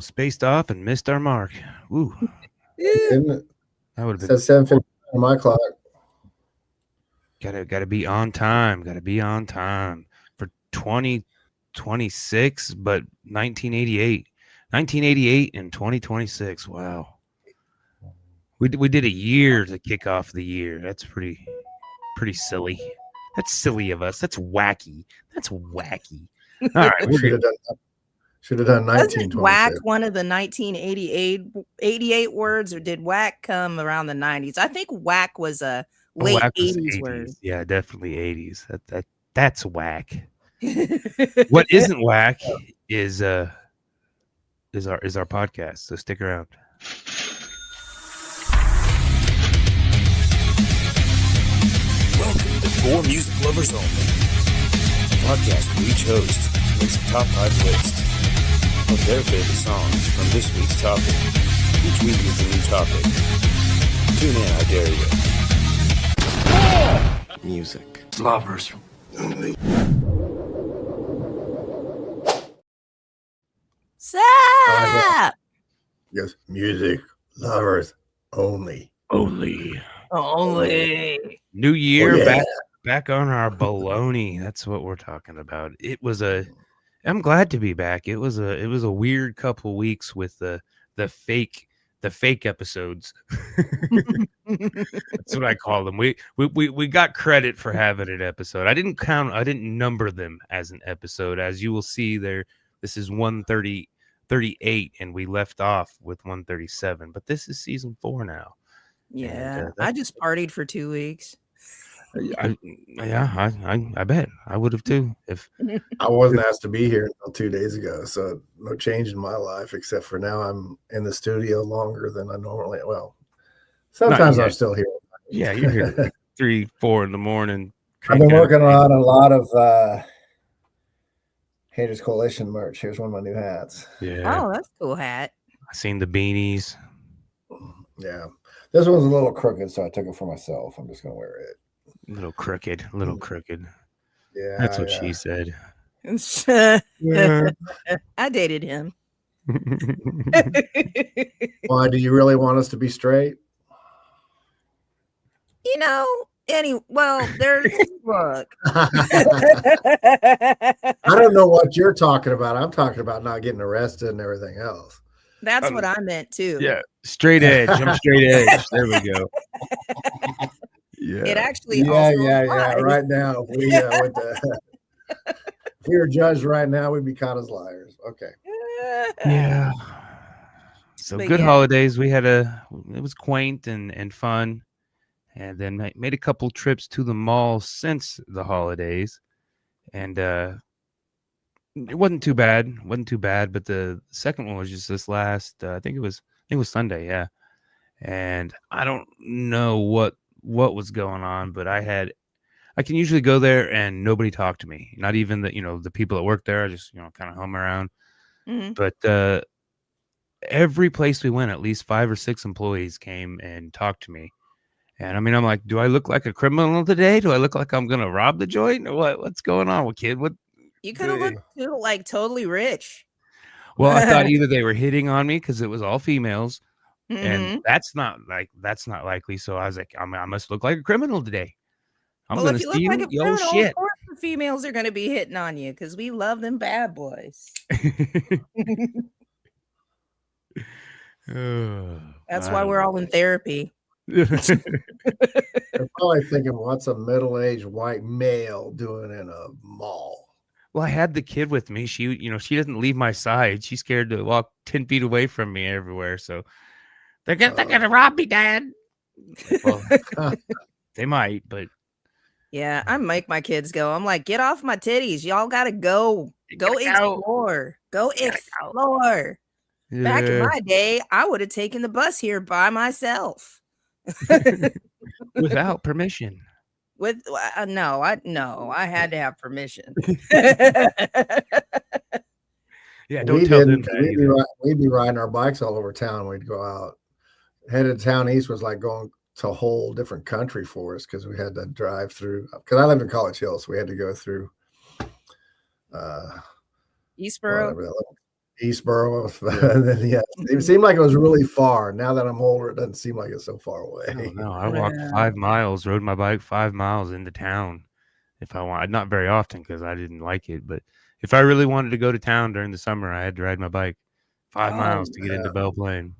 almost spaced off and missed our mark. Ooh. Isn't it? That would have been. It says 7:50 on my clock. Gotta be on time. Gotta be on time for 2026, but 1988. 1988 and 2026. Wow. We did a year to kick off the year. That's pretty silly. That's silly of us. That's wacky. That's wacky. All right, should have done 1926. Wasn't whack one of the 1988 words, or did whack come around the 90s? I think whack was a late 80s word. Yeah, definitely 80s. That's whack. What isn't whack is our podcast. So stick around. Welcome to For Music Lovers Only, a podcast where each host makes a top 5 list of their favorite songs from this week's topic. Each week is a new topic. Tune in, I dare you. Music Lovers Only. Sup? Yes, Music Lovers Only. Only. New year, back on our baloney. That's what we're talking about. I'm glad to be back. It was a weird couple weeks with the fake episodes. That's what I call them. We got credit for having an episode. I didn't number them as an episode. As you will see there, this is 138, and we left off with 137. But this is season 4 now. Yeah, and, I just partied for 2 weeks. I bet I would have too if I wasn't asked to be here until 2 days ago. So no change in my life, except for now I'm in the studio longer than I normally. Well, sometimes I'm still here. Yeah, you're here 3-4 in the morning. I've been working on a lot of Haters Coalition merch. Here's one of my new hats. Yeah. Oh, that's a cool hat. I seen the beanies. Yeah. This one's a little crooked, so I took it for myself. I'm just going to wear it. Little crooked. Yeah. That's what she said. I dated him. Why, do you really want us to be straight? There's look. I don't know what you're talking about. I'm talking about not getting arrested and everything else. That's what I meant too. Yeah, straight edge. I'm straight edge. There we go. Yeah. It actually. Yeah. Right now, we if we were judged right now, we'd be caught as liars. Okay. Yeah. So but good holidays. We had it was quaint and fun, and then made a couple trips to the mall since the holidays, and it wasn't too bad. But the second one was just this last. I think it was Sunday. Yeah, and I don't know what was going on, but I can usually go there and nobody talked to me. Not even the people that work there. I just kind of hum around. Mm-hmm. But every place we went, at least 5 or 6 employees came and talked to me. And I mean, I'm like, do I look like a criminal today? Do I look like I'm gonna rob the joint? Or what's going on, kid? What? You could have looked like totally rich. Well, I thought either they were hitting on me because it was all females, and that's not likely. So I was like, I must look like a criminal today. I'm gonna if you steal look like a your criminal, shit. Of course the females are gonna be hitting on you because we love them bad boys. That's why we're all in therapy. They're probably thinking, what's a middle-aged white male doing in a mall? Well, I had the kid with me. She doesn't leave my side. She's scared to walk 10 feet away from me everywhere. So they're gonna rob me, Dad. Well, they might, but yeah, I make my kids go. I'm like, get off my titties. Y'all gotta go. Go explore. Go explore. Yeah. Back in my day, I would have taken the bus here by myself. Without permission. I had to have permission. Yeah, don't tell them. We'd be riding our bikes all over town. We'd go out. Headed to town east was like going to a whole different country for us because we had to drive through. Because I live in College Hill, so we had to go through Eastboro. Eastboro. And then, yeah, it seemed like it was really far. Now that I'm older, it doesn't seem like it's so far away. No, I walked 5 miles, rode my bike 5 miles into town if I want. Not very often because I didn't like it, but if I really wanted to go to town during the summer, I had to ride my bike 5 miles to get into Belle Plaine.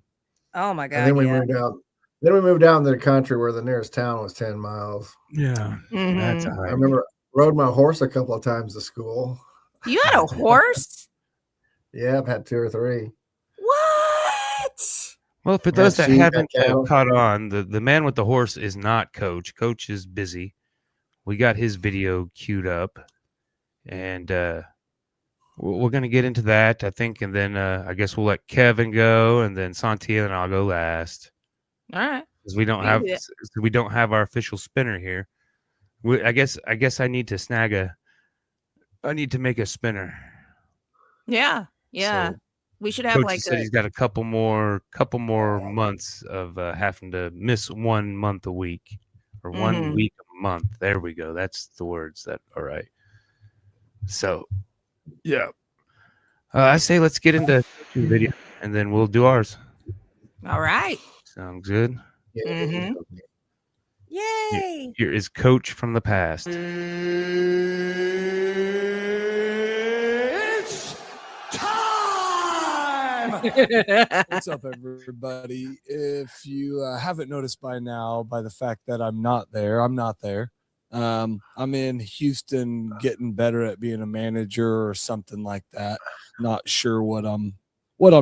Oh my God! And then we moved out. Then we moved down to the country where the nearest town was 10 miles. Yeah, that's a hike. I remember rode my horse a couple of times to school. You had a horse? Yeah, I've had 2 or 3. What? Well, for those that haven't caught on, the man with the horse is not Coach. Coach is busy. We got his video queued up, and we're going to get into that, I think, and then I guess we'll let Kevin go, and then Sontia and I'll go last. All right. Because we don't have our official spinner here. I guess I need to make a spinner. Yeah. So, we should have Coach like said he's got a couple more months of having to miss 1 month a week or 1 week a month. There we go. That's the words that are right. So, yeah. I say let's get into the video and then we'll do ours. All right. Sounds good. Yay! Here is Coach from the past. It's time! What's up, everybody? If you haven't noticed by now, by the fact that I'm not there. I'm in Houston getting better at being a manager or something like that. Not sure what I'm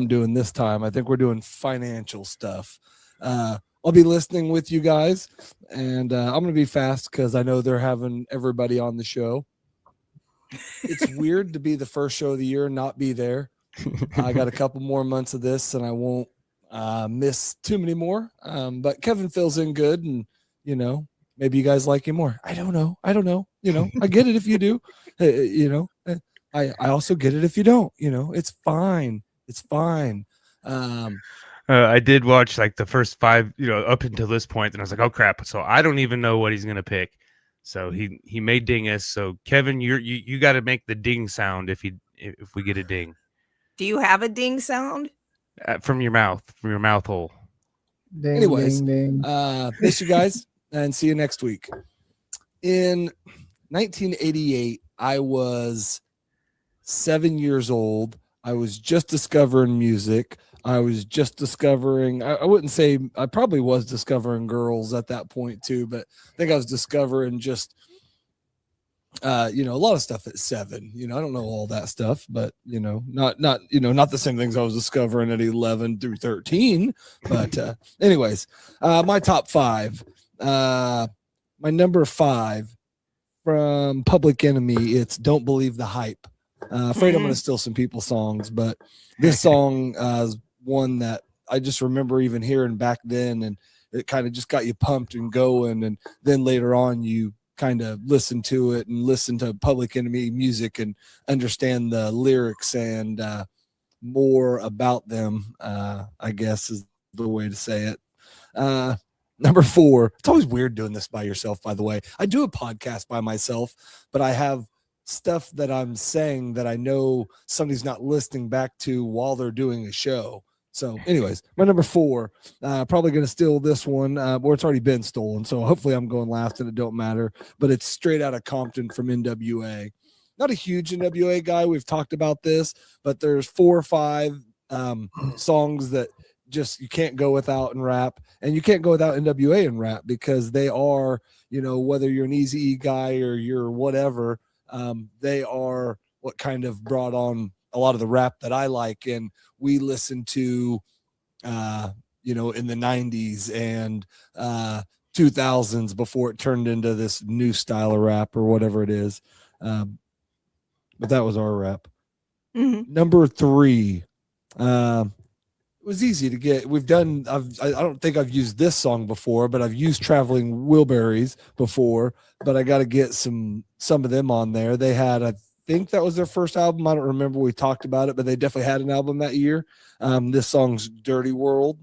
doing this time. I think we're doing financial stuff. I'll be listening with you guys, and I'm going to be fast because I know they're having everybody on the show. It's weird to be the first show of the year and not be there. I got a couple more months of this, and I won't miss too many more. But Kevin fills in good, and, maybe you guys like him more. I don't know. I get it if you do. I also get it if you don't. It's fine. It's fine. I did watch like the first 5, up until this point, and I was like, "Oh crap!" So I don't even know what he's gonna pick. So he may ding us. So Kevin, you got to make the ding sound if we get a ding. Do you have a ding sound? From your mouth hole. Ding, Anyways, ding, ding. Miss you guys, and see you next week. In 1988, I was 7 years old. I was just discovering music. I was just discovering, I wouldn't say, I probably was discovering girls at that point too, but I think I was discovering just, a lot of stuff at 7. I don't know all that stuff, but, not the same things I was discovering at 11 through 13. But anyways, my top 5, my number 5 from Public Enemy, it's Don't Believe the Hype. Afraid I'm going to steal some people's songs, but this song is one that I just remember even hearing back then, and it kind of just got you pumped and going. And then later on, you kind of listen to it and listen to Public Enemy music and understand the lyrics and more about them, I guess is the way to say it. Number 4, it's always weird doing this by yourself, by the way. I do a podcast by myself, but I have stuff that I'm saying that I know somebody's not listening back to while they're doing a show. So anyways, my number 4, probably going to steal this one, or it's already been stolen. So hopefully I'm going last and it don't matter, but it's straight out of Compton from N.W.A. Not a huge N.W.A. guy. We've talked about this, but there's 4 or 5 songs that just you can't go without in rap, and you can't go without N.W.A. in rap because they are, whether you're an Eazy-E guy or you're whatever, they are what kind of brought on a lot of the rap that I like. And we listen to, in the 90s and 2000s before it turned into this new style of rap or whatever it is. But that was our rap. Number 3, it was easy to get. I don't think I've used this song before, but I've used Traveling Wilburys before, but I got to get some of them on there. They had, I think that was their first album. I don't remember. We talked about it, but they definitely had an album that year. This song's Dirty World.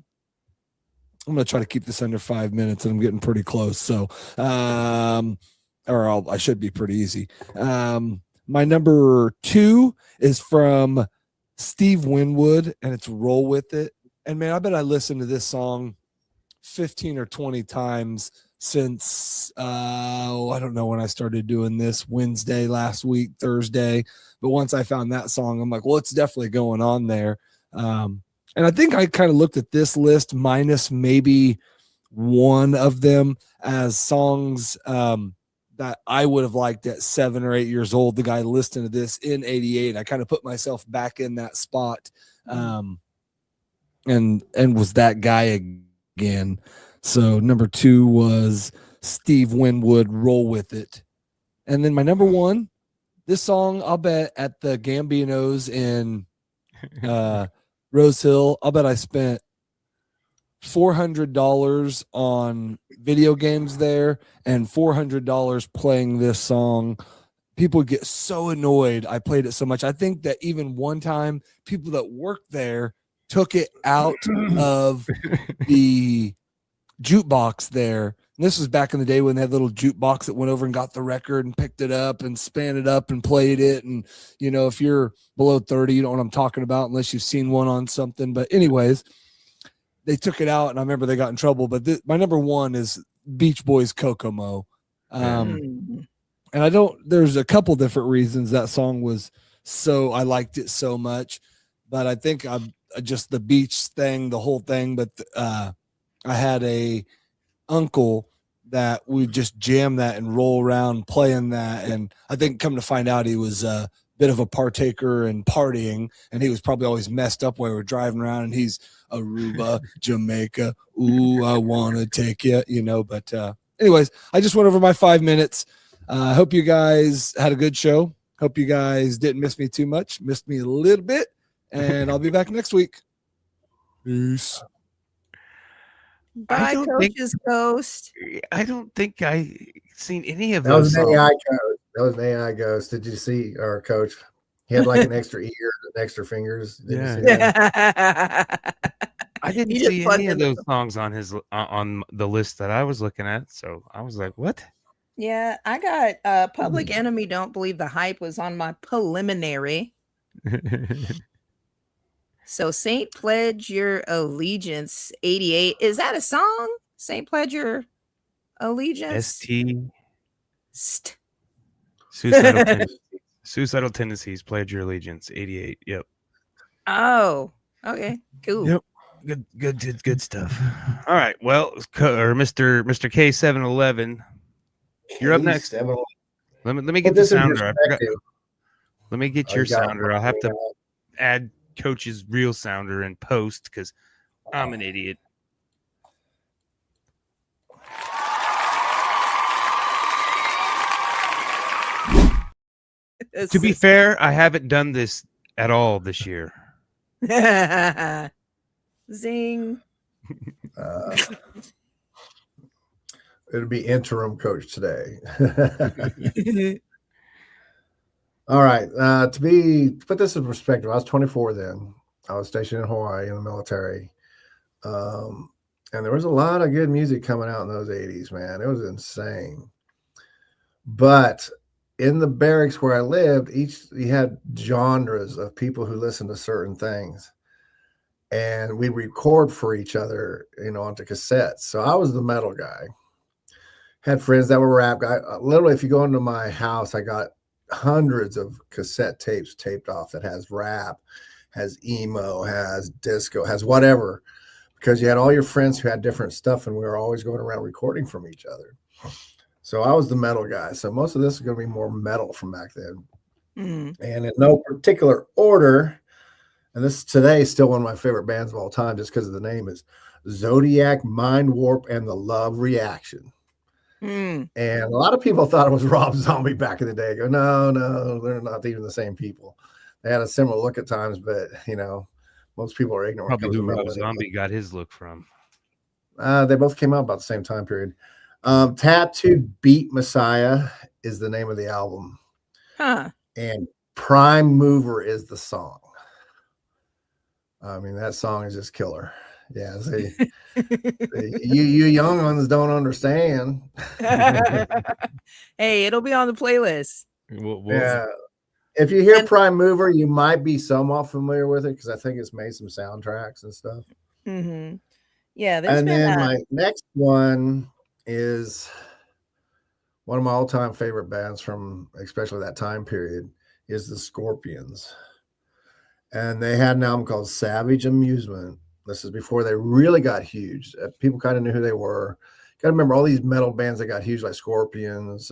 I'm going to try to keep this under 5 minutes, and I'm getting pretty close. So, I should be pretty easy. My number 2 is from Steve Winwood, and it's Roll With It. And man, I bet I listened to this song 15 or 20 times since I don't know when I started doing this, Wednesday last week, Thursday. But once I found that song, I'm like, well, it's definitely going on there. And I think I kind of looked at this list minus maybe one of them as songs that I would have liked at 7 or 8 years old. The guy listening to this in 88, I kind of put myself back in that spot, and was that guy again. So number 2 was Steve Winwood, Roll With It. And then my number 1, this song, I'll bet at the Gambinos in Rose Hill, I'll bet I spent $400 on video games there and $400 playing this song. People get so annoyed I played it so much. I think that even one time people that worked there took it out of the jukebox there. And this was back in the day when they had little jukebox that went over and got the record and picked it up and span it up and played it. And, you know, if you're below 30, you don't know what I'm talking about unless you've seen one on something. But anyways, they took it out, and I remember they got in trouble. But my number 1 is Beach Boys' Kokomo. And there's a couple different reasons that song was I liked it so much. But I think just the beach thing, the whole thing. But I had a uncle that would just jam that and roll around playing that. And I think come to find out he was a bit of a partaker and partying, and he was probably always messed up while we were driving around, and he's Aruba, Jamaica. Ooh, I want to take you, you know. But anyways, I just went over my 5 minutes. I hope you guys had a good show. Hope you guys didn't miss me too much. Missed me a little bit. And I'll be back next week. Peace. Bye, Coach's Ghost. I don't think I seen any of That those. was an AI ghost. That was an AI ghost. Did you see our coach? He had like an extra ear and extra fingers. Did you see that? I didn't see any of those songs on his on the list that I was looking at. So I was like, what? Yeah, I got Public Enemy, Don't Believe the Hype was on my preliminary. So Saint Pledge Your Allegiance 88. Is that a song? Saint Pledge Your Allegiance? Suicidal Tendencies, Pledge Your Allegiance 88. Yep. Oh, okay. Cool. Yep. Good stuff. All right. Well, Mr. K711, you're up next. Let me get the sounder. Let me get your sounder. I'll have to add Coach's real sounder in post because I'm an idiot. To be fair, I haven't done this at all this year. Zing. It'll be interim coach today. All right. To put this in perspective, I was 24 then. I was stationed in Hawaii in the military. And there was a lot of good music coming out in those 80s, man. It was insane. But in the barracks where I lived, you had genres of people who listened to certain things. And we record for each other, onto cassettes. So I was the metal guy. Had friends that were rap guy. Literally, if you go into my house, I got hundreds of cassette tapes taped off that has rap, has emo, has disco, has whatever, because you had all your friends who had different stuff, and we were always going around recording from each other. So I was the metal guy. So most of this is going to be more metal from back then. And in no particular order, and this today is still one of my favorite bands of all time just because of the name, is Zodiac, Mind Warp, and the Love Reaction. And a lot of people thought it was Rob Zombie back in the day. I go, no, they're not even the same people. They had a similar look at times, but most people are ignorant. Probably who Rob Zombie got his look from. They both came out about the same time period. Tattooed Beat Messiah is the name of the album. And Prime Mover is the song. I mean, that song is just killer. Yeah, see, you young ones don't understand. Hey, it'll be on the playlist. Yeah, If you hear Prime Mover, you might be somewhat familiar with it because I think it's made some soundtracks and stuff. Mm-hmm. Yeah, there's And been then my next one is one of my all-time favorite bands from especially that time period is the Scorpions. And they had an album called Savage Amusement. This is before they really got huge. People kind of knew who they were. Got to remember all these metal bands that got huge, like Scorpions,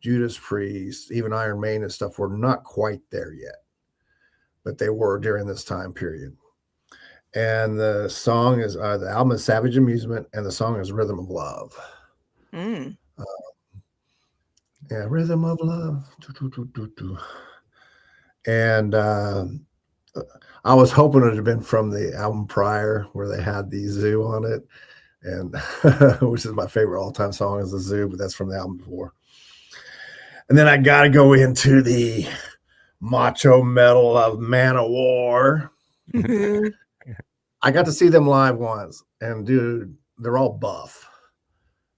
Judas Priest, even Iron Maiden and stuff, were not quite there yet, but they were during this time period. And the song is the album is Savage Amusement, and the song is Rhythm of Love. Yeah, Rhythm of Love. And I was hoping it had been from the album prior where they had the Zoo on it, and which is my favorite all-time song is the Zoo, but that's from the album before. And then I got to go into the macho metal of Man-O-War. I got to see them live once, and dude, they're all buff.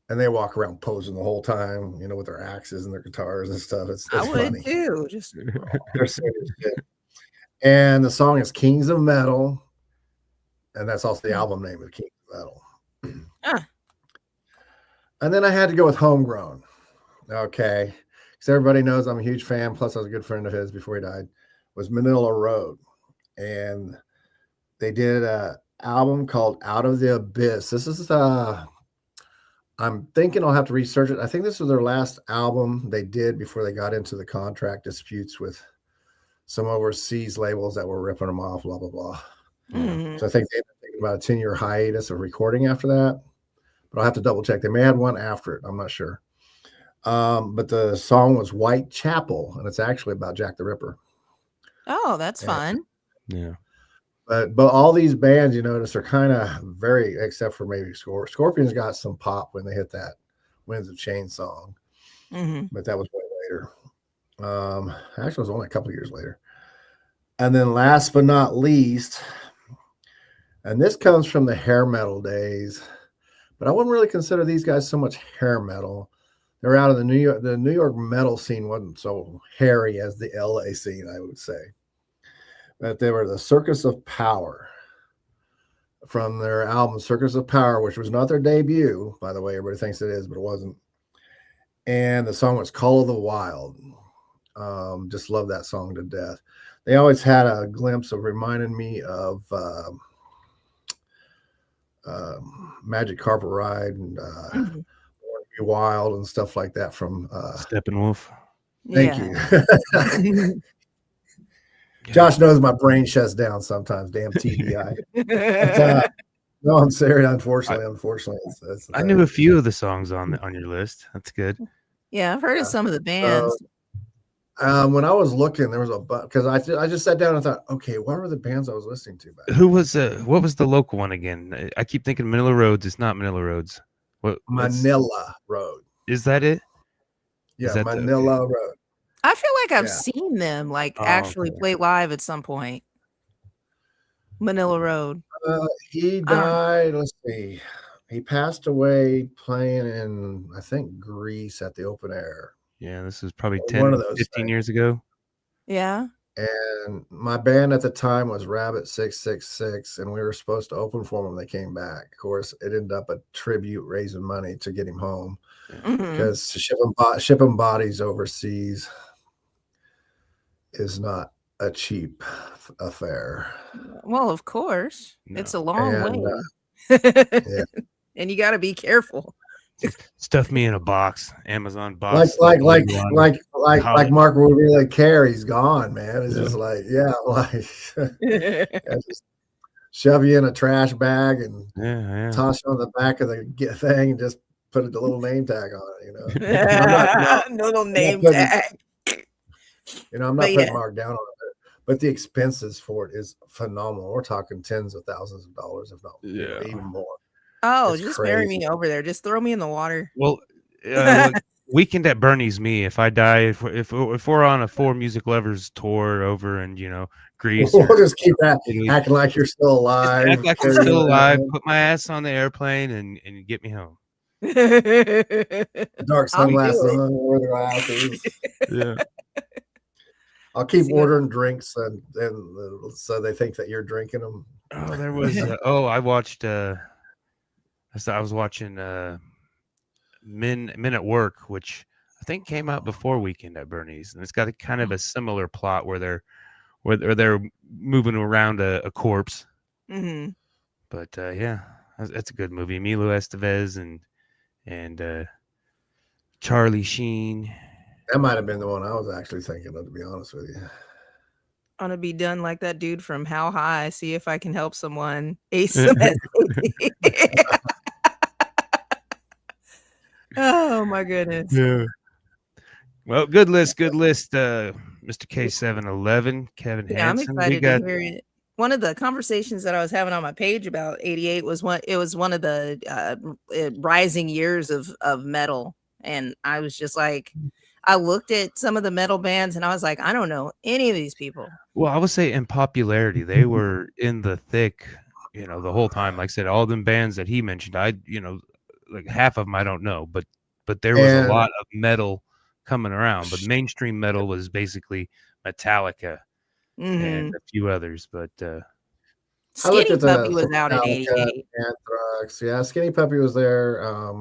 And they walk around posing the whole time, you know, with their axes and their guitars and stuff. It's I would funny. too. Just they're serious shit. And the song is Kings of Metal, and that's also the album name of Kings of Metal. And then I had to go with Homegrown. Okay, because everybody knows I'm a huge fan. Plus, I was a good friend of his before he died. Was Manila Road, and they did an album called Out of the Abyss. This is I'm thinking I'll have to research it. I think this was their last album they did before they got into the contract disputes with some overseas labels that were ripping them off, blah, blah, blah. Mm-hmm. So I think they've been thinking about a 10-year hiatus of recording after that. But I'll have to double check. They may have one after it. I'm not sure. But the song was Whitechapel, and it's actually about Jack the Ripper. Oh, that's fun. Yeah. But all these bands, you notice, are kind of very, except for maybe Scorpions got some pop when they hit that Winds of Change song. Mm-hmm. But that was way later. Actually, it was only a couple of years later. And then last but not least, and this comes from the hair metal days, but I wouldn't really consider these guys so much hair metal. They're out of the New York metal scene wasn't so hairy as the LA scene, I would say. But they were the Circus of Power from their album Circus of Power, which was not their debut, by the way. Everybody thinks it is, but it wasn't. And the song was Call of the Wild. Just love that song to death. They always had a glimpse of reminding me of Magic Carpet Ride and Mm-hmm. Be Wild and stuff like that from Steppenwolf. Thank you. Josh knows my brain shuts down sometimes. Damn TBI. But, no, I'm serious. Unfortunately, it's I knew a few of the songs on your list. That's good. Yeah, I've heard of some of the bands. When I was looking, there was because I just sat down and thought, okay, what were the bands I was listening to back then? Who was what was the local one again? I keep thinking Manila Roads. It's not Manila Roads. Manila Road. Is that it? Yeah, Manila Road. I feel like I've seen them actually play live at some point. Manila Road. He died. Let's see. He passed away playing in, I think, Greece at the open air. Yeah, this was probably 15 years ago. Yeah. And my band at the time was Rabbit 666, and we were supposed to open for him when they came back. Of course, it ended up a tribute raising money to get him home because shipping bodies overseas is not a cheap affair. Well, of course, it's a long way, and you got to be careful. Stuff me in a box, Amazon box. Like Mark would really care. He's gone, man. It's just like, just shove you in a trash bag and toss you on the back of the thing and just put a little name tag on it. You know, little name tag. You know, I'm not putting Mark down on it, but the expenses for it is phenomenal. We're talking tens of thousands of dollars, if not even more. Oh, it's just crazy. Bury me over there. Just throw me in the water. Well, Weekend at Bernie's me. If I die, if we're on a For Music Lovers tour over in Greece, we'll just keep acting like you're still alive. Act like you're still alive. Put my ass on the airplane and get me home. Dark sunglasses on, wear the glasses. Yeah. I'll keep ordering drinks and so they think that you're drinking them. Oh, there was. I watched. I was watching Men at Work, which I think came out before Weekend at Bernie's, and it's got a kind of a similar plot where they're moving around a corpse. Mm-hmm. But yeah, that's a good movie. Emilio Estevez and Charlie Sheen. That might have been the one I was actually thinking of, to be honest with you. I want to be done like that dude from How High. See if I can help someone. Ace. Oh my goodness. Yeah. Well, good list. Mr. K711, Kevin Hansen. I'm excited to hear it. One of the conversations that I was having on my page about 88 was one of the rising years of metal. And I was just like, I looked at some of the metal bands and I was like, I don't know any of these people. Well, I would say in popularity, they were in the thick, the whole time. Like I said, all them bands that he mentioned, like half of them I don't know, but there was a lot of metal coming around. But mainstream metal was basically Metallica and a few others. But Skinny Puppy was out in 88. Anthrax, yeah, Skinny Puppy was there.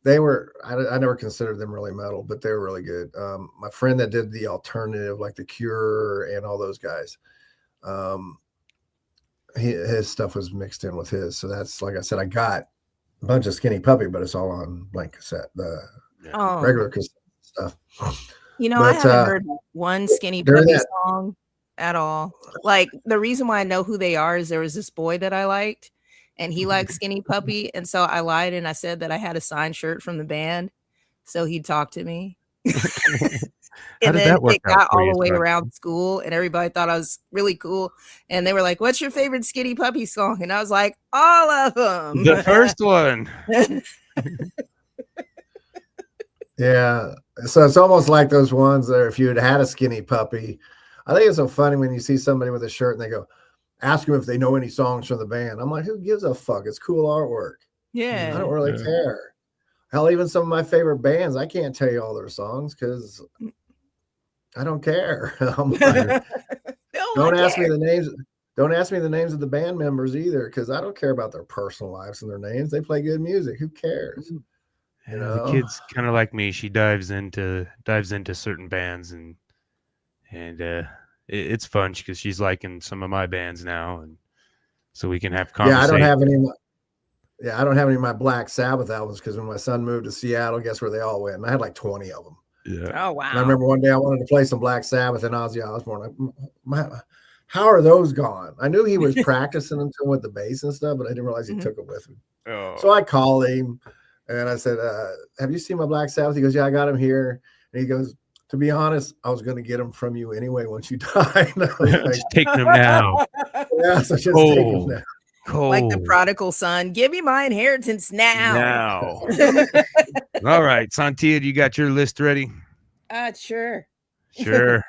They were, I never considered them really metal, but they were really good. My friend that did the alternative, like The Cure and all those guys, his stuff was mixed in with his. So that's, like I said, I got a bunch of Skinny Puppy, but it's all on blank cassette, the regular cassette stuff. I haven't heard one Skinny Puppy song at all. Like, the reason why I know who they are is there was this boy that I liked, and he liked Skinny Puppy, and so I lied and I said that I had a signed shirt from the band, so he'd talk to me. And then it got all the way around school, and everybody thought I was really cool, and they were like, "What's your favorite Skinny Puppy song?" And I was like, "All of them." The first one. Yeah, so it's almost like those ones that if you had a Skinny Puppy, I think it's so funny when you see somebody with a shirt and they go, ask them if they know any songs from the band. I'm like, who gives a fuck? It's cool artwork. Yeah. I don't really care. Hell, even some of my favorite bands, I can't tell you all their songs because I don't care. Like, don't ask me the names. Don't ask me the names of the band members either, because I don't care about their personal lives and their names. They play good music. Who cares? The kid's kind of like me. She dives into certain bands and it's fun because she's liking some of my bands now, and so we can have conversations. I don't have any of my Black Sabbath albums because when my son moved to Seattle, guess where they all went? And I had like 20 of them. Yeah. Oh wow! And I remember one day I wanted to play some Black Sabbath and Ozzy Osbourne. How are those gone? I knew he was practicing them with the bass and stuff, but I didn't realize he took it with him. Oh. So I called him and I said, "Have you seen my Black Sabbath?" He goes, "Yeah, I got him here." And he goes, "To be honest, I was going to get them from you anyway once you die." Just take them now. Yeah, so just take them now. Cold. Like the prodigal son, give me my inheritance now. All right, Sontia, you got your list ready? Sure. Sure.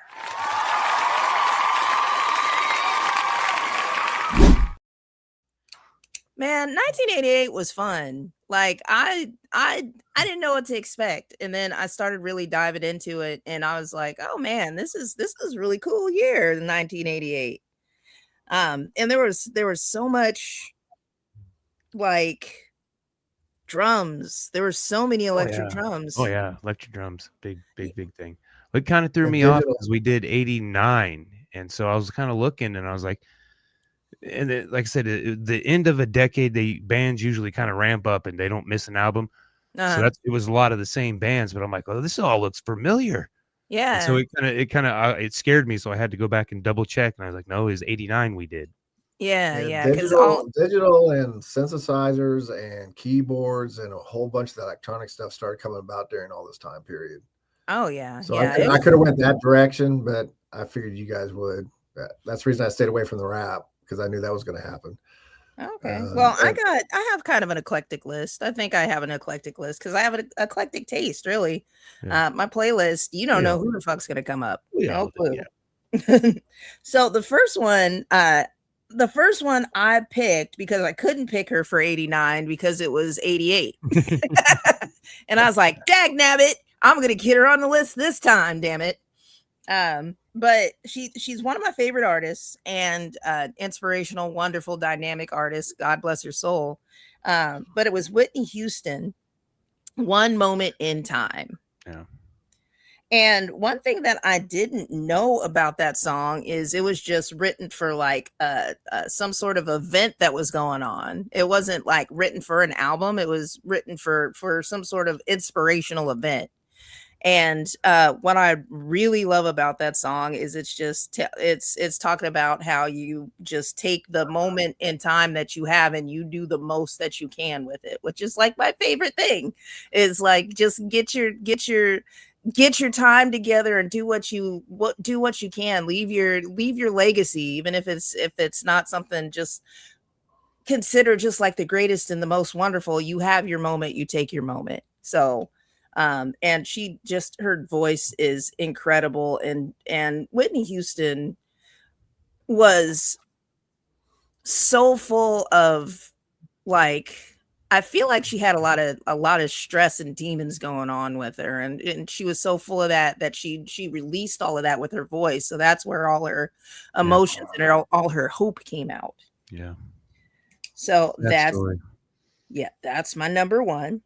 Man, 1988 was fun. Like I didn't know what to expect, and then I started really diving into it, and I was like, "Oh man, this is a really cool year, 1988." And there was so much like drums. There were so many electric drums. Oh yeah, electric drums, big thing. It kind of threw me off because we did 89, and so I was kind of looking, and I was like. And like I said, the end of a decade, the bands usually kind of ramp up and they don't miss an album. So it was a lot of the same bands, but I'm like, oh, this all looks familiar. Yeah. And so it scared me. So I had to go back and double check. And I was like, no, it was 89 we did. Yeah. Digital and synthesizers and keyboards and a whole bunch of the electronic stuff started coming about during all this time period. Oh yeah. So I could have went that direction, but I figured you guys would. That's the reason I stayed away from the rap, because I knew that was going to happen. Okay. Well, I have kind of an eclectic list. I think I have an eclectic list because I have an eclectic taste, really. Yeah. My playlist, you don't know who the fuck's going to come up. No clue. Yeah. So the first one I picked because I couldn't pick her for 89 because it was 88. And I was like, dag nabbit, I'm going to get her on the list this time, damn it. but she's one of my favorite artists and inspirational, wonderful, dynamic artist. God bless her soul. But it was Whitney Houston, One Moment in Time. Yeah. And one thing that I didn't know about that song is it was just written for like some sort of event that was going on. It wasn't like written for an album. It was written for some sort of inspirational event. And what I really love about that song is it's talking about how you just take the moment in time that you have and you do the most that you can with it, which is like my favorite thing is like just get your time together and do what you can, leave your legacy, even if it's not something just considered just like the greatest and the most wonderful. You have your moment, you take your moment. So and she just, her voice is incredible, and Whitney Houston was so full of like, I feel like she had a lot of stress and demons going on with her, and she was so full of that she released all of that with her voice. So that's where all her emotions and all her hope came out. Yeah. So that's my number one.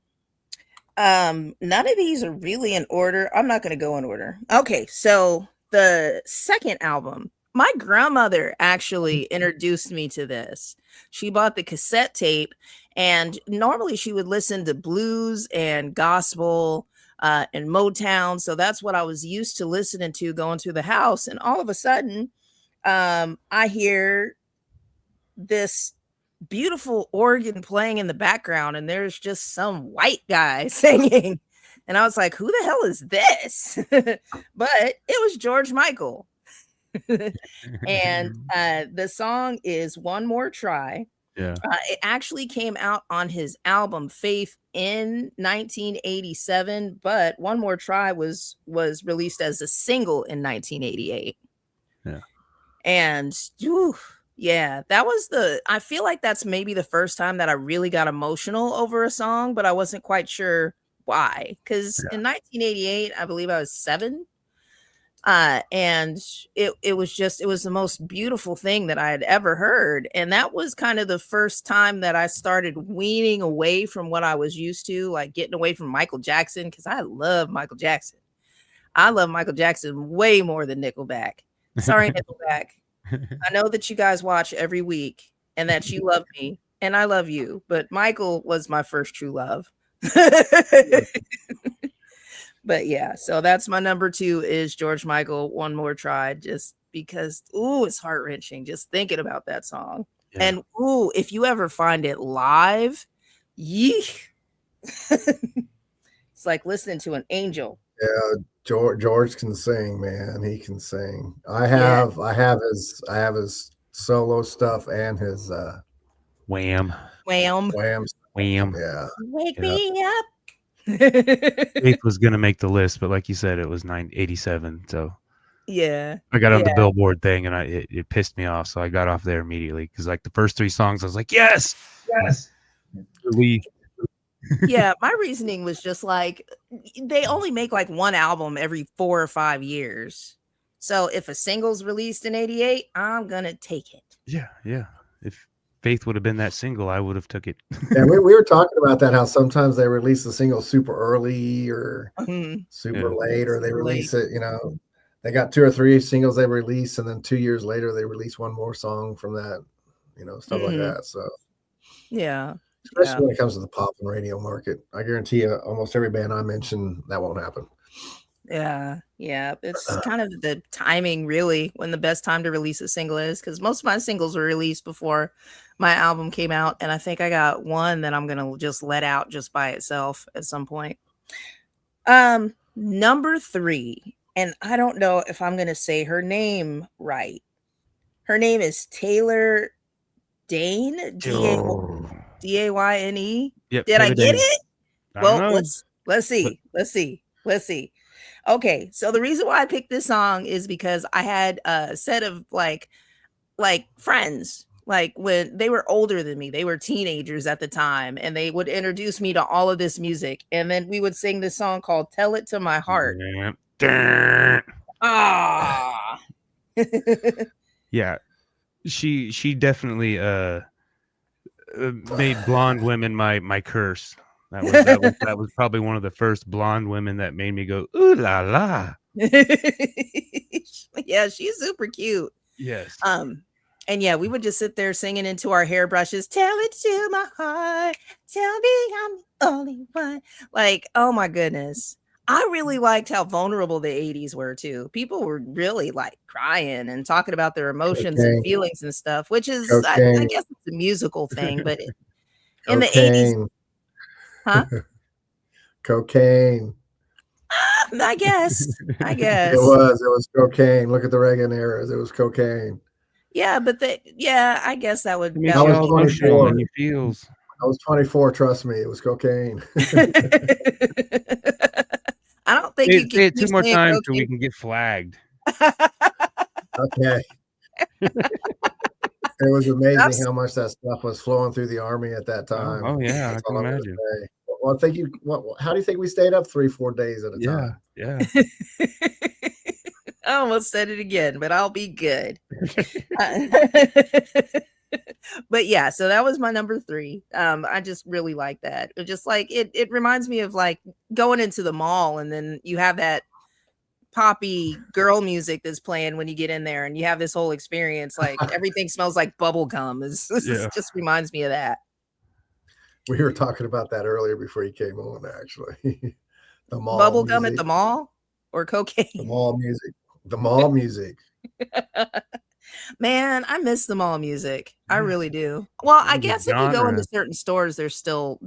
None of these are really in order. I'm not going to go in order. Okay, so the second album, my grandmother actually introduced me to this. She bought the cassette tape, and normally she would listen to blues and gospel and Motown. So that's what I was used to listening to going through the house. And all of a sudden, I hear this beautiful organ playing in the background, and there's just some white guy singing, and I was like, who the hell is this? But it was George Michael. And the song is One More Try. Yeah. It actually came out on his album Faith in 1987, but One More Try was released as a single in 1988. Yeah. And yeah, that was I feel like that's maybe the first time that I really got emotional over a song, but I wasn't quite sure why. Because in 1988, I believe I was 7. And it was the most beautiful thing that I had ever heard. And that was kind of the first time that I started weaning away from what I was used to, like getting away from Michael Jackson, because I love Michael Jackson. I love Michael Jackson way more than Nickelback. Sorry, Nickelback. I know that you guys watch every week and that you love me and I love you, but Michael was my first true love. But yeah, so that's my number 2 is George Michael, One More Try, just because, it's heart-wrenching just thinking about that song. Yeah. And if you ever find it live, it's like listening to an angel. Yeah, George can sing, man. He can sing. I have his solo stuff and his Wham. Yeah. Wake me up. Faith was gonna make the list, but like you said, it was 987. So yeah, I got on the Billboard thing, and it pissed me off. So I got off there immediately because like the first 3 songs, I was like, yes. Yeah, my reasoning was just like they only make like one album every 4 or 5 years. So if a single's released in 88, I'm gonna take it. Yeah. If Faith would have been that single, I would have took it. And we were talking about that, how sometimes they release the single super early or super late, or they release it, they got 2 or 3 singles they release, and then 2 years later they release one more song from that, stuff like that. So yeah. Especially when it comes to the pop and radio market. I guarantee you almost every band I mention, that won't happen. Yeah. It's kind of the timing, really, when the best time to release a single is, because most of my singles were released before my album came out, and I think I got one that I'm going to just let out just by itself at some point. Number 3, and I don't know if I'm going to say her name right. Her name is Taylor Dane, Dayne. Yep, Did I get it? Well, let's see. Okay, so the reason why I picked this song is because I had a set of like friends, like when they were older than me, they were teenagers at the time, and they would introduce me to all of this music, and then we would sing this song called "Tell It to My Heart." Yeah, she definitely made blonde women my curse. That was probably one of the first blonde women that made me go ooh la la. Yeah, she's super cute. Yes. And yeah, we would just sit there singing into our hairbrushes. Tell it to my heart. Tell me I'm the only one. Like, oh my goodness. I really liked how vulnerable the 80s were too. People were really like crying and talking about their emotions and feelings and stuff, which is, I guess it's a musical thing, but in the 80s, huh? Cocaine. I guess. It was cocaine. Look at the Reagan eras. It was cocaine. Yeah, but I guess that would. I was 24. Feels. I was 24. Trust me, it was cocaine. I don't think you can say it 2 more times so we can get flagged. Okay. It was amazing how much that stuff was flowing through the army at that time. Oh yeah, I can imagine. Well, how do you think we stayed up 3-4 days at a time? Yeah. I almost said it again, but I'll be good. But yeah, so that was my number 3. I just really like that. It just like it reminds me of like going into the mall and then you have that poppy girl music that's playing when you get in there and you have this whole experience. Like everything smells like bubble gum. It just reminds me of that. We were talking about that earlier before you came on, actually. The mall bubble music. Gum at the mall or cocaine? The mall music. The mall music. Man, I miss the mall music. I really do. Well, I guess if you go into certain stores, there's still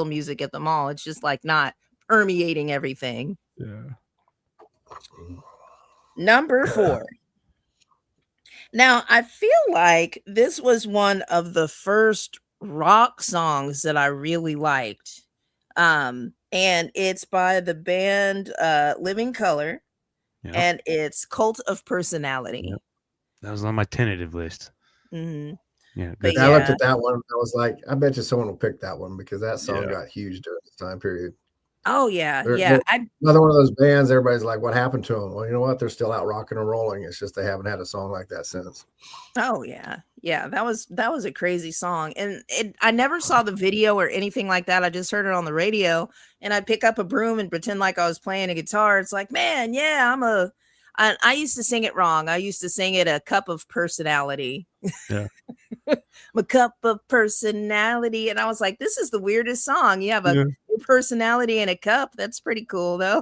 music at the mall. It's just like not permeating everything. Yeah. Number 4. Now, I feel like this was one of the first rock songs that I really liked. And it's by the band Living Colour. Yep. And it's Cult of Personality. Yep. That was on my tentative list. Mm-hmm. Yeah, I looked at that one. I was like, I bet you someone will pick that one because that song got huge during this time period. Oh yeah, They're another one of those bands. Everybody's like, "What happened to them?" Well, you know what? They're still out rocking and rolling. It's just they haven't had a song like that since. Oh yeah. That was a crazy song, and I never saw the video or anything like that. I just heard it on the radio, and I'd pick up a broom and pretend like I was playing a guitar. It's like, man, yeah, I used to sing it wrong. I used to sing it a cup of personality. Yeah. A cup of personality, and I was like, this is the weirdest song. You have a personality in a cup. That's pretty cool though.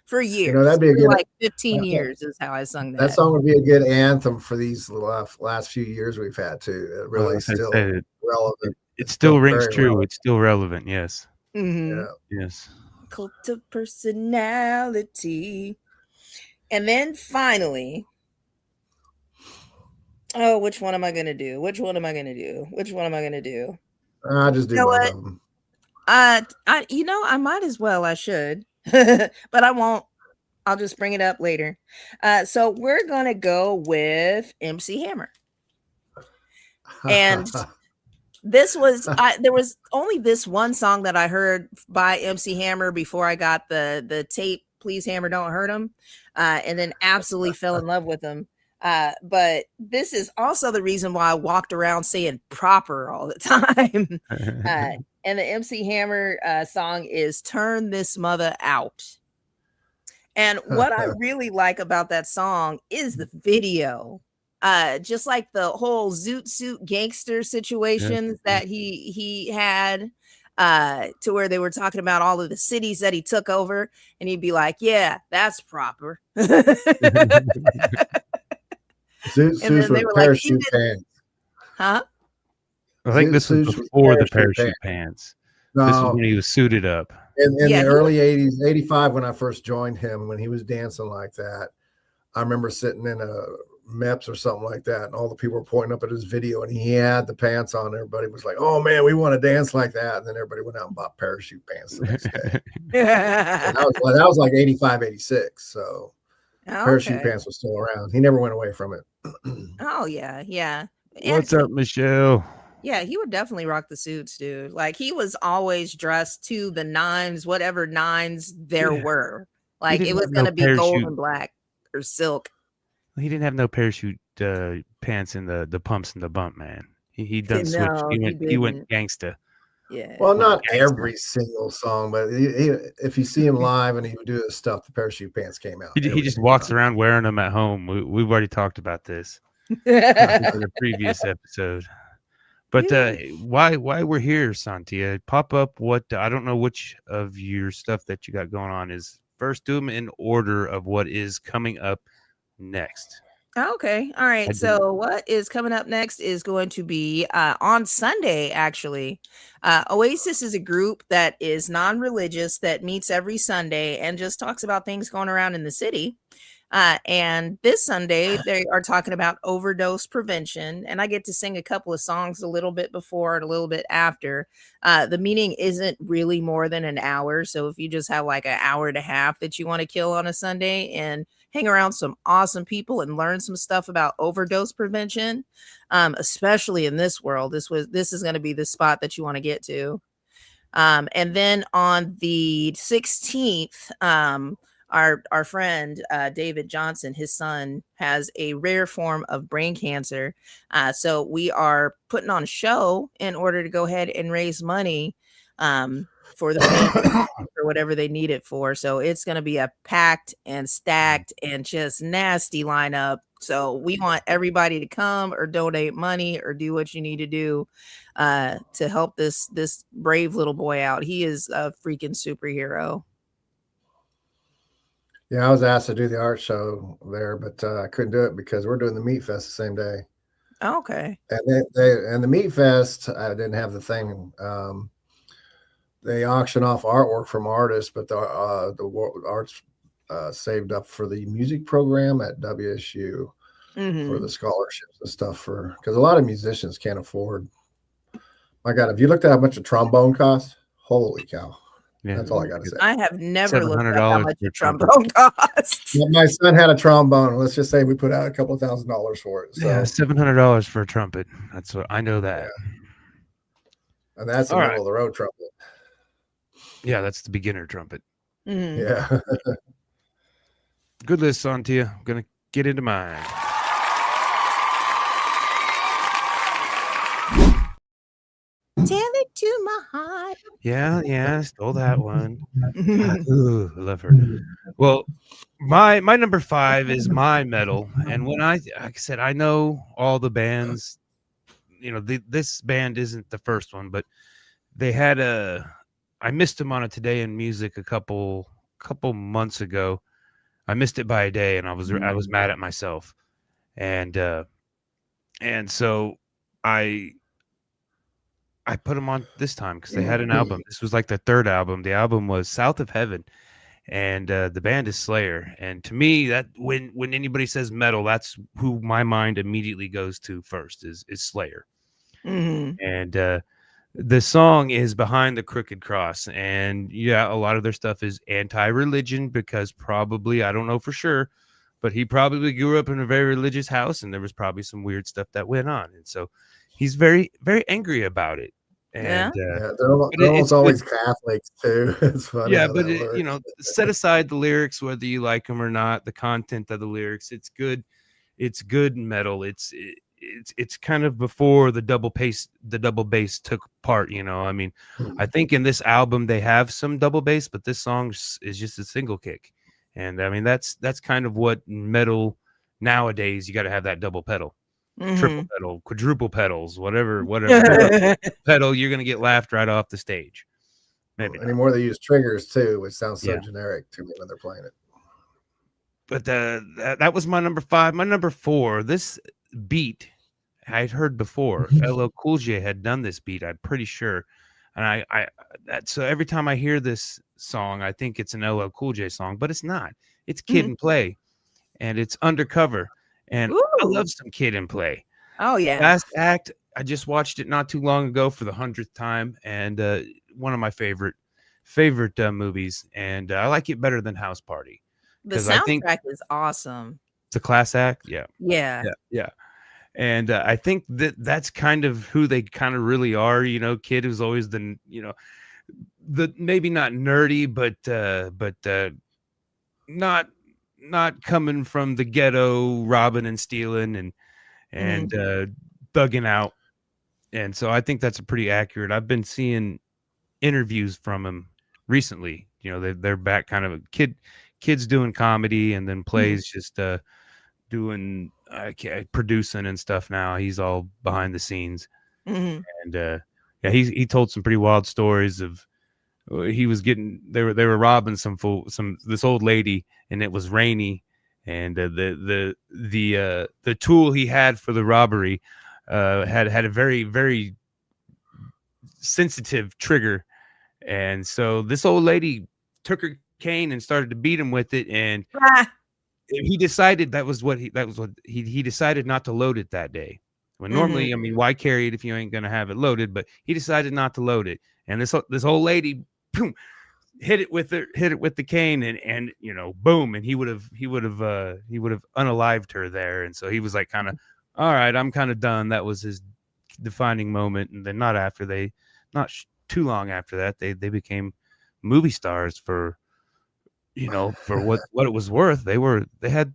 For years, that'd be a good, like 15 years is how I sung that. That song would be a good anthem for these last few years we've had too. It really still relevant. It still rings true. Relevant. It's still relevant. Yes. Mm-hmm. Yeah. Yes. Cult of Personality. And then finally, which one am I going to do? I just do one of them. I might as well. I should, but I won't. I'll just bring it up later. So we're going to go with MC Hammer. And this was, there was only this one song that I heard by MC Hammer before I got the tape, Please Hammer, Don't Hurt Him. And then absolutely fell in love with him. But this is also the reason why I walked around saying proper all the time. And the MC Hammer song is Turn This Mother Out. And what I really like about that song is the video. Just like the whole Zoot Suit gangster situations that he had, to where they were talking about all of the cities that he took over, and he'd be like, yeah, that's proper. Suits with parachute pants. Huh? I think this was before the parachute pants. No. This was when he was suited up. In the early 80s, 85, when I first joined him, when he was dancing like that, I remember sitting in a MEPS or something like that, and all the people were pointing up at his video, and he had the pants on. Everybody was like, oh man, we want to dance like that. And then everybody went out and bought parachute pants the next day. That was like 85, 86. So parachute pants was still around. He never went away from it. Oh yeah. What's up, Michelle? Yeah, he would definitely rock the suits, dude. Like he was always dressed to the nines, whatever nines there were. Like it was gonna be gold and black or silk. He didn't have no parachute pants in the pumps and the bump, man. He done switched. No, He he went didn't. gangsta. Yeah. Well, Went not gangsta. every single song, but if you see him live and he would do his stuff, the parachute pants came out. He every just single walks time. around wearing them at home. We've already talked about this in a previous episode. But why we're here, Sontia? Pop up what I don't know which of your stuff that you got going on is first. Do them in order of what is coming up next. Okay. All right. So what is coming up next is going to be on Sunday, actually. Oasis is a group that is non-religious that meets every Sunday and just talks about things going around in the city. And this Sunday, they are talking about overdose prevention. And I get to sing a couple of songs a little bit before and a little bit after. The meeting isn't really more than an hour. So if you just have like an hour and a half that you want to kill on a Sunday and hang around some awesome people and learn some stuff about overdose prevention, especially in this world, this is going to be the spot that you want to get to. And then on the 16th, our friend David Johnson, his son, has a rare form of brain cancer. So we are putting on a show in order to go ahead and raise money for the family or whatever they need it for. So it's going to be a packed and stacked and just nasty lineup. So we want everybody to come or donate money or do what you need to do to help this brave little boy out. He is a freaking superhero. Yeah, I was asked to do the art show there, but I couldn't do it because we're doing the Meat Fest the same day. Okay. And the Meat Fest, I didn't have the thing. They auction off artwork from artists, but the art's saved up for the music program at WSU for the scholarships and stuff because a lot of musicians can't afford. My God, have you looked at how much a trombone costs? Holy cow. Yeah. That's all I got to say. I have never looked at how much a trombone costs. My son had a trombone. Let's just say we put out $2,000 for it. So. Yeah, $700 for a trumpet. That's what I know that. Yeah. And that's the middle of the road trumpet. Yeah, that's the beginner trumpet. Mm-hmm. Yeah. Good list, Sontia. I'm gonna get into mine. Tell it to my heart. Yeah, stole that one. Ooh, I love her. Well, my number 5 is my metal, and when like I said, I know all the bands. You know, this band isn't the first one, but they had I missed them on a Today in Music a couple months ago. I missed it by a day, and I was mad at myself, and so I put them on this time because they had an album. This was like the third album. The album was South of Heaven, and the band is Slayer. And to me, that when anybody says metal, that's who my mind immediately goes to first is Slayer. Mm-hmm. And the song is Behind the Crooked Cross, and yeah, a lot of their stuff is anti-religion because probably, I don't know for sure, but he probably grew up in a very religious house, and there was probably some weird stuff that went on, and so he's very, very angry about it. And they're almost always Catholics too. It's funny. Yeah, but you know, set aside the lyrics, whether you like them or not, the content of the lyrics, it's good. It's good metal. It's kind of before the double bass took part, you know. I mean, I think in this album they have some double bass, but this song is just a single kick. And I mean, that's kind of what metal nowadays, you got to have that double pedal, triple pedal, quadruple pedals, whatever pedal, you're going to get laughed right off the stage. Maybe anymore they use triggers too, which sounds so generic to me when they're playing it. But that was my number 5. My number 4, this beat I'd heard before. LL Cool J had done this beat, I'm pretty sure. And so every time I hear this song, I think it's an LL Cool J song, but it's not. It's Kid and Play, and it's Undercover. And I love some Kid and Play. Oh yeah. Last Act, I just watched it not too long ago for the 100th time, and one of my favorite movies, and I like it better than House Party. The soundtrack is awesome. It's a class act. Yeah. And I think that's kind of who they kind of really are. You know, Kid is always the maybe not nerdy, but not not coming from the ghetto, robbing and stealing and thugging out. And so I think that's pretty accurate. I've been seeing interviews from him recently. You know, they're back kind of kids doing comedy and then plays just doing producing and stuff now. He's all behind the scenes. And yeah, he told some pretty wild stories of he was getting they were robbing this old lady, and it was rainy, and the tool he had for the robbery had a very, very sensitive trigger, and so this old lady took her cane and started to beat him with it, and he decided that was what he decided not to load it that day. When normally, I mean, why carry it if you ain't gonna have it loaded? But he decided not to load it, and this old lady, boom, hit it with the cane, and you know, boom, and he would have unalived her there, and so he was like, kind of, all right, I'm kind of done. That was his defining moment, and then not too long after that, they became movie stars for, you know, for what it was worth. They had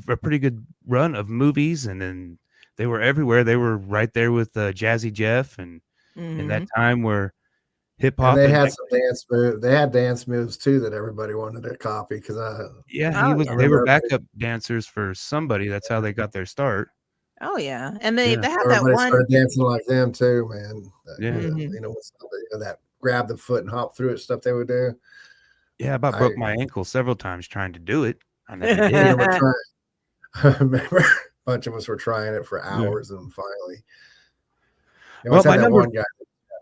a pretty good run of movies, and then they were everywhere. They were right there with Jazzy Jeff, and in that time where hip hop. They had some dance moves. They had dance moves too that everybody wanted to copy because they were backup dancers for somebody. That's how they got their start. Oh yeah, and they have everybody that one started dancing like them too, man. You know, that grab the foot and hop through it stuff they would do. Yeah, I about broke my ankle several times trying to do it. I never did. I remember a bunch of us were trying it for hours, and finally, one guy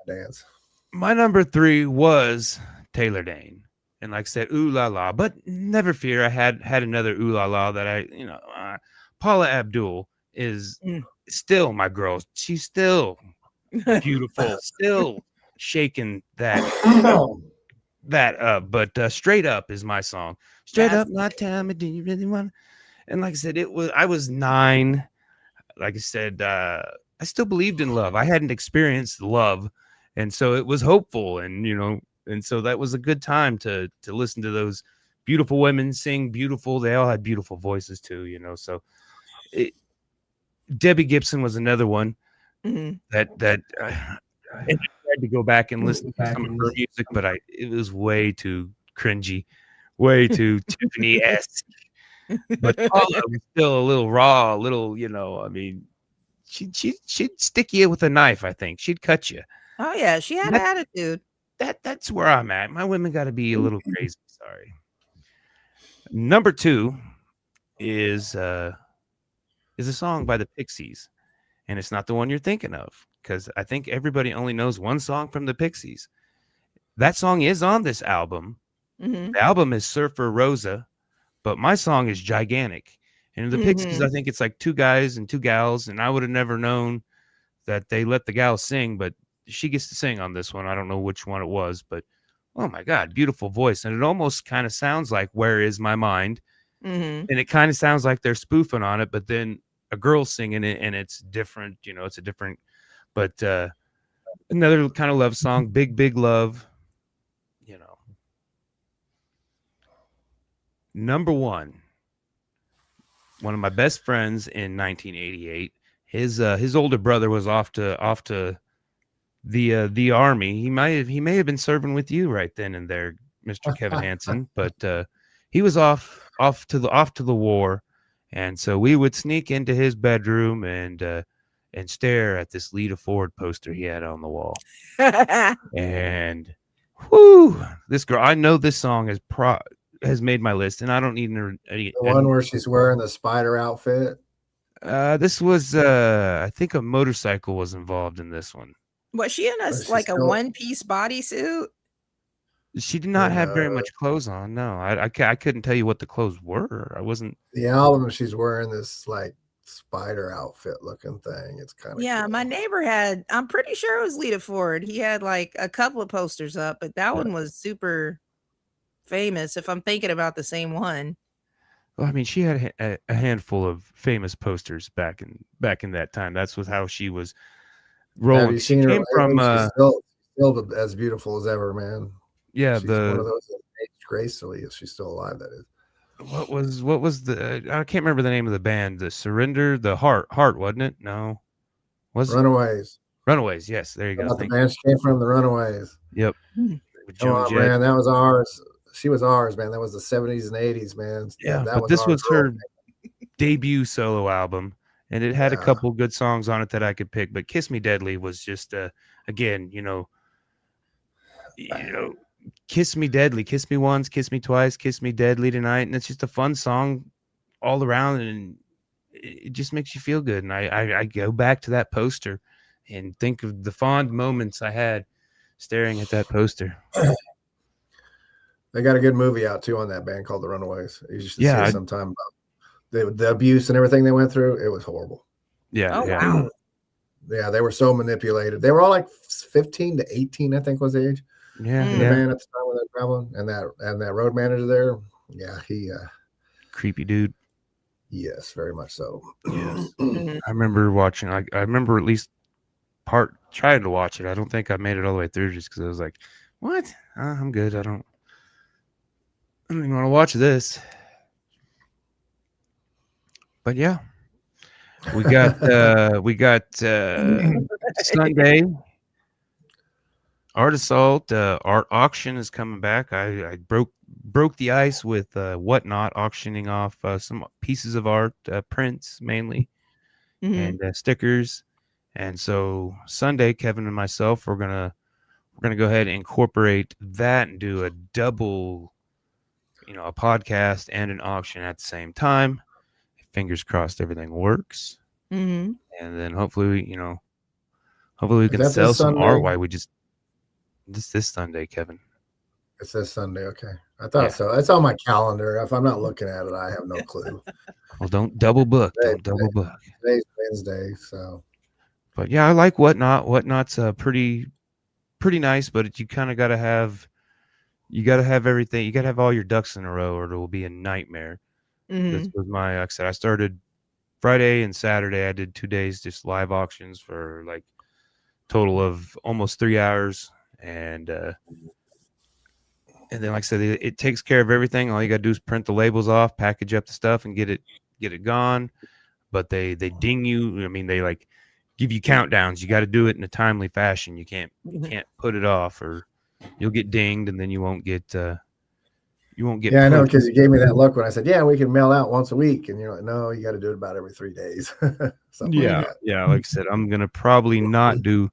dance. My number 3 was Taylor Dane, and like I said, ooh la la. But never fear, I had another ooh la la that Paula Abdul is still my girl. She's still beautiful, still shaking that. But Straight Up is my song. Straight Up, my time. Do you really want? And like I said, I was 9. Like I said, I still believed in love. I hadn't experienced love, and so it was hopeful, and you know, and so that was a good time to listen to those beautiful women sing beautiful. They all had beautiful voices too, you know. So Debbie Gibson was another one that I tried to go back and listen to some of her music, but it was way too cringy, way too Tiffany-esque. But Paula was still a little raw, a little, you know, I mean, she'd stick you with a knife, I think. She'd cut you. Oh yeah, she had attitude. That's where I'm at. My women got to be a little crazy. Sorry. Number 2 is a song by the Pixies, and it's not the one you're thinking of, because I think everybody only knows one song from the Pixies. That song is on this album. The album is Surfer Rosa, but my song is Gigantic. And the Pixies, I think it's like 2 guys and 2 gals, and I would have never known that they let the gals sing, but she gets to sing on this one. I don't know which one it was, but oh my God, beautiful voice. And it almost kind of sounds like Where Is My Mind? And it kind of sounds like they're spoofing on it, but then a girl singing it, and it's different, you know, it's a different, but another kind of love song, Big Big Love, you know. Number 1, one of my best friends in 1988, his older brother was off to the army. He may have been serving with you right then and there, Mr. Kevin Hansen, but he was off to the war, and so we would sneak into his bedroom and stare at this Lita Ford poster he had on the wall. And whoo, this girl, I know this song has made my list, and I don't need the one where she's wearing the spider outfit. This was I think a motorcycle was involved in this one. Was she in a one-piece bodysuit? She did not have very much clothes on. No, I couldn't tell you what the clothes were. I wasn't. The album, she's wearing this like spider outfit looking thing. It's kind of cool. My neighbor had. I'm pretty sure it was Lita Ford. He had like a couple of posters up, but that one was super famous. If I'm thinking about the same one. Well, I mean, she had a handful of famous posters back in that time. That's how she was rolling. Have you seen her? She's still as beautiful as ever, man. Yeah, she's one of those that aged gracefully. If she's still alive, that is. what was the I can't remember the name of the band. The Surrender, the Heart, wasn't it? No, was it Runaways. Runaways? Yes, there you go. About the band she came from, the Runaways. Yep. Hmm. With Come Joan on, Jett. man, that was ours. She was ours, man. That was the 70s and 80s, man. Yeah, that but was this our was girl, her man. debut solo album, and it had a Yeah. couple good songs on it that I could pick. But "Kiss Me Deadly" was just again, "Kiss Me Deadly," "Kiss Me Once," "Kiss Me Twice," "Kiss Me Deadly Tonight," and it's just a fun song all around, and it just makes you feel good. And I go back to that poster and think of the fond moments I had staring at that poster. They got a good movie out too on that band called the Runaways. You should see Yeah, it sometime. The abuse and everything they went through. It was horrible. yeah, Oh, yeah. wow. Yeah, they were so manipulated. They were all like 15 to 18, I think, was the age Yeah, in the yeah. band at the time when they were traveling. And that road manager there, yeah, he Creepy dude. yes, very much so. Yes. Mhm. I remember watching. I remember at least trying to watch it. I don't think I made it all the way through just because I was like, "What? I'm good. I don't even want to watch this." But yeah, we got Sunday. Art Assault art auction is coming back. I broke the ice with Whatnot auctioning off some pieces of art, prints mainly, Mhm. and stickers. And so Sunday, Kevin and myself, we're gonna go ahead and incorporate that and do a double, a podcast and an auction at the same time. Fingers crossed, everything works, Mhm. and then hopefully we Is can that sell this some Sunday? art while we just this Sunday, Kevin. It's this Sunday. Okay. I thought Yeah. so. It's on my calendar. If I'm not looking at it, I have no clue. Well, don't double book. Today- Don't double book. Today's Wednesday, so But yeah, I like Whatnot. Whatnot's pretty nice, but you kind of got to have everything. You got to have all your ducks in a row, or it will be a nightmare. This Mhm. was like I said, I started Friday and Saturday. I did 2 days just live auctions for like total of almost 3 hours, and then like I said, it takes care of everything. All you got to do is print the labels off, package up the stuff, and get it gone. But they ding you. I mean, they like give you countdowns. You got to do it in a timely fashion. You can't put it off, or you'll get dinged, and then you won't get. yeah, I know, because you gave me that look when I said, "Yeah, we can mail out once a week," and you're like, "No, you got to do it about every 3 days." Something Yeah, like that. yeah. Like I said, I'm gonna probably not do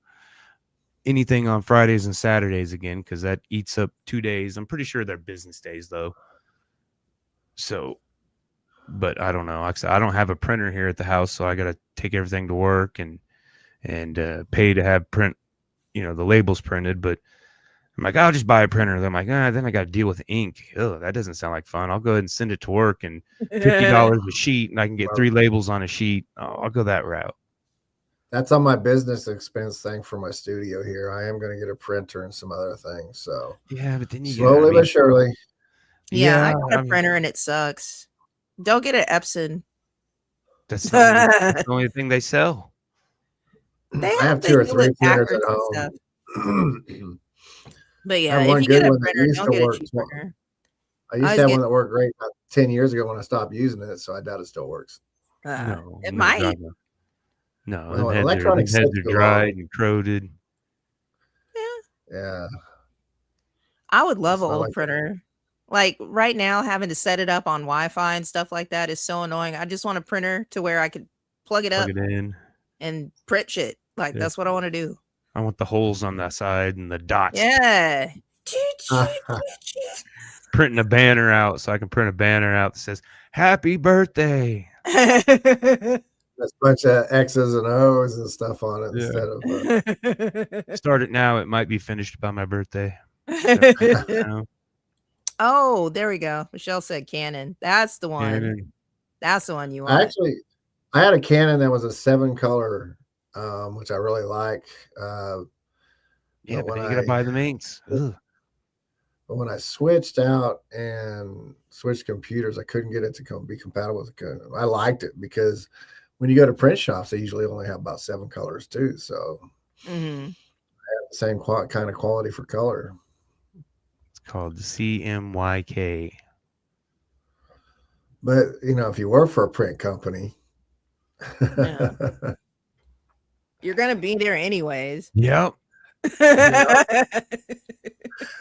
anything on Fridays and Saturdays again because that eats up 2 days. I'm pretty sure they're business days though. So, but I don't know. Like I said, I don't have a printer here at the house, so I got to take everything to work and pay to have print, the labels printed. But I'm like, I'll just buy a printer. Then I'm like, then I got to deal with ink. Oh, that doesn't sound like fun. I'll go ahead and send it to work and $50 a sheet, and I can get 3 labels on a sheet. I'll go that route. That's on my business expense thing for my studio here. I am going to get a printer and some other things. So Yeah, but then you slowly but surely. Yeah, I got a printer and it sucks. Don't get an Epson. That's the only thing they sell. They I have they 2 or do 3 it printers backwards at and home. stuff. But I yeah, have if one you get good a one that printer, used don't to get a work. cheap printer. I used always to have get- one that worked great about 10 years ago when I stopped using it, so I doubt it still works. It might. God, no. Well, Them electronic heads sits are too dried long. and corroded. Yeah. I would love It's an not old like- printer. Like right now, having to set it up on Wi-Fi and stuff like that is so annoying. I just want a printer to where I could plug it up Plug it in. and print shit. Like Yeah. that's what I want to do. I want the holes on that side and the dots. Yeah. Printing a banner out so I can print a banner out that says "Happy Birthday." There's a bunch of X's and O's and stuff on it instead of Start it now. It might be finished by my birthday. Oh, there we go. Michelle said Canon. That's the one. Canon. That's the one you want. I had a Canon that was a 7-color, which I really like. Yeah, but then you gotta buy the inks. Ugh. But when I switched out and switched computers, I couldn't get it to be compatible with the Canon. I liked it because when you go to print shops, they usually only have about 7 colors too. So I have the same kind of quality for color. It's called the CMYK. But if you work for a print company, Yeah. You're gonna be there anyways. Yep.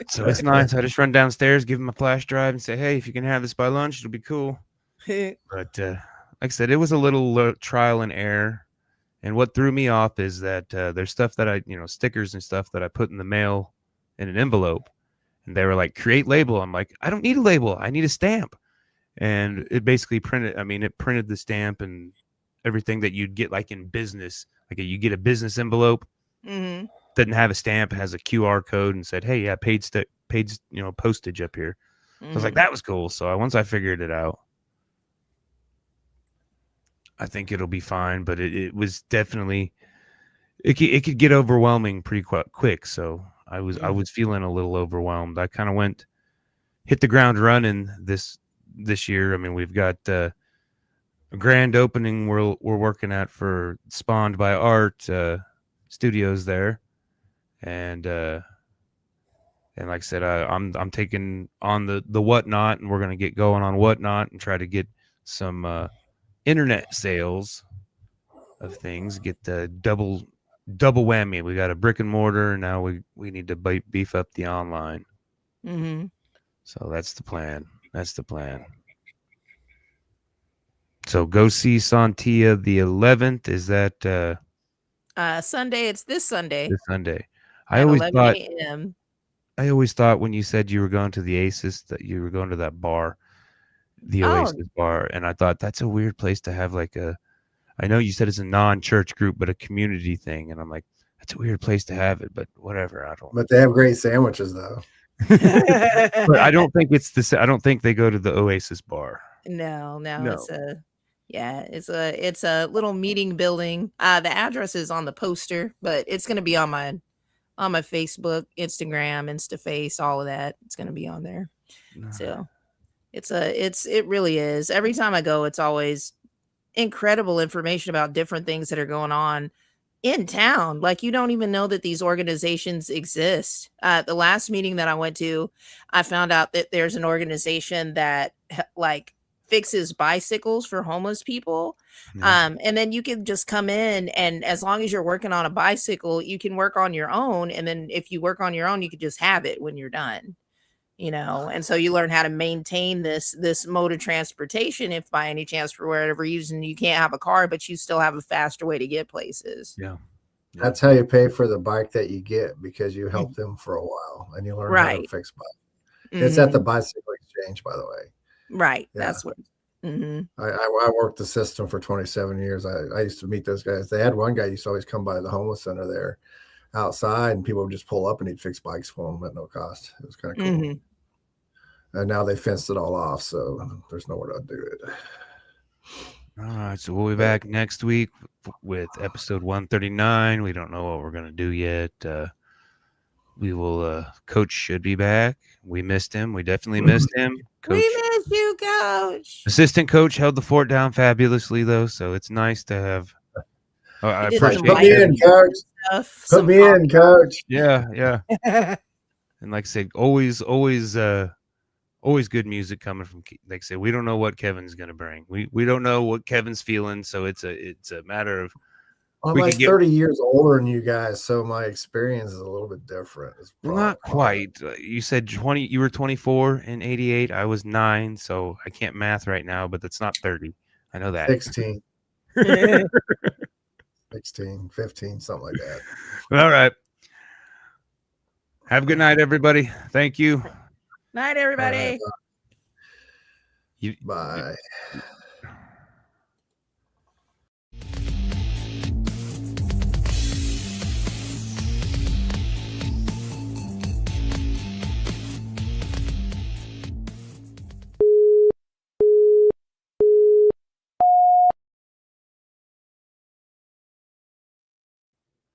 So it's nice. I just run downstairs, give him a flash drive, and say, "Hey, if you can have this by lunch, it'll be cool." But like I said, it was a little trial and error. And what threw me off is that there's stuff that I, stickers and stuff that I put in the mail in an envelope, and they were like, "Create label." I'm like, "I don't need a label. I need a stamp." And it basically printed. I mean, it printed the stamp and everything that you'd get like in business. Like you get a business envelope. Mm-hmm. Doesn't have a stamp, it has a QR code, and said, "Hey, yeah, paid postage up here." I was like, that was cool. So once I figured it out, I think it'll be fine. But it was definitely it could get overwhelming pretty quick. So I was feeling a little overwhelmed. I kind of hit the ground running this year. I mean, we've got a grand opening we're working at for Spawned by Art Studios there. And like I said, I'm taking on the Whatnot, and we're gonna get going on Whatnot and try to get some internet sales of things. Get the double whammy. We got a brick and mortar, and now we need to beef up the online. Mm-hmm. So that's the plan. So go see Sontia the 11th. Is that Sunday? It's this Sunday. this Sunday? At 11 a.m. I always thought when you said you were going to the Aces that you were going to that bar, the Oasis bar, and I thought that's a weird place to have like I know you said it's a non-church group, but a community thing, and I'm like, that's a weird place to have it, but whatever. But they have great sandwiches though. But I don't think I don't think they go to the Oasis bar. No. It's a little meeting building. The address is on the poster, but it's going to be on my Facebook, Instagram, InstaFace, all of that. It's going to be on there. So it really is. Every time I go, it's always incredible information about different things that are going on in town. Like you don't even know that these organizations exist. The last meeting that I went to, I found out that there's an organization that like fixes bicycles for homeless people. Yeah. And then you can just come in, and as long as you're working on a bicycle, you can work on your own. And then if you work on your own, you can just have it when you're done, and so you learn how to maintain this mode of transportation. If by any chance, for whatever reason, you can't have a car, but you still have a faster way to get places. Yeah. That's how you pay for the bike that you get, because you help them for a while and you learn how to fix bike. Mm-hmm. It's at the bicycle exchange, by the way. Right. Yeah. That's what. Mm-hmm. I worked the system for 27 years. I used to meet those guys. They had one guy used to always come by the homeless center there outside, and people would just pull up and he'd fix bikes for them at no cost. It was kind of cool. Mm-hmm. And now they fenced it all off, so there's nowhere to do it. All right, so we'll be back next week with episode 139. We don't know what we're going to do yet. We will, Coach should be back. We missed him. We definitely missed him. Coach, we miss you, Coach. Assistant Coach held the fort down fabulously, though, so it's nice to have. I appreciate Put me in, Coach. Put me in, Coach. Yeah. And like I said, always good music coming from. Like I said, we don't know what Kevin's going to bring. We don't know what Kevin's feeling, so it's a matter of. I'm like 30 years older than you guys, so my experience is a little bit different. Not quite. You said 20. You were 24 in '88. I was 9, so I can't math right now, but that's not 30. I know that. 16. 16, 15, something like that. All right. Have a good night, everybody. Thank you. Night, everybody. Bye.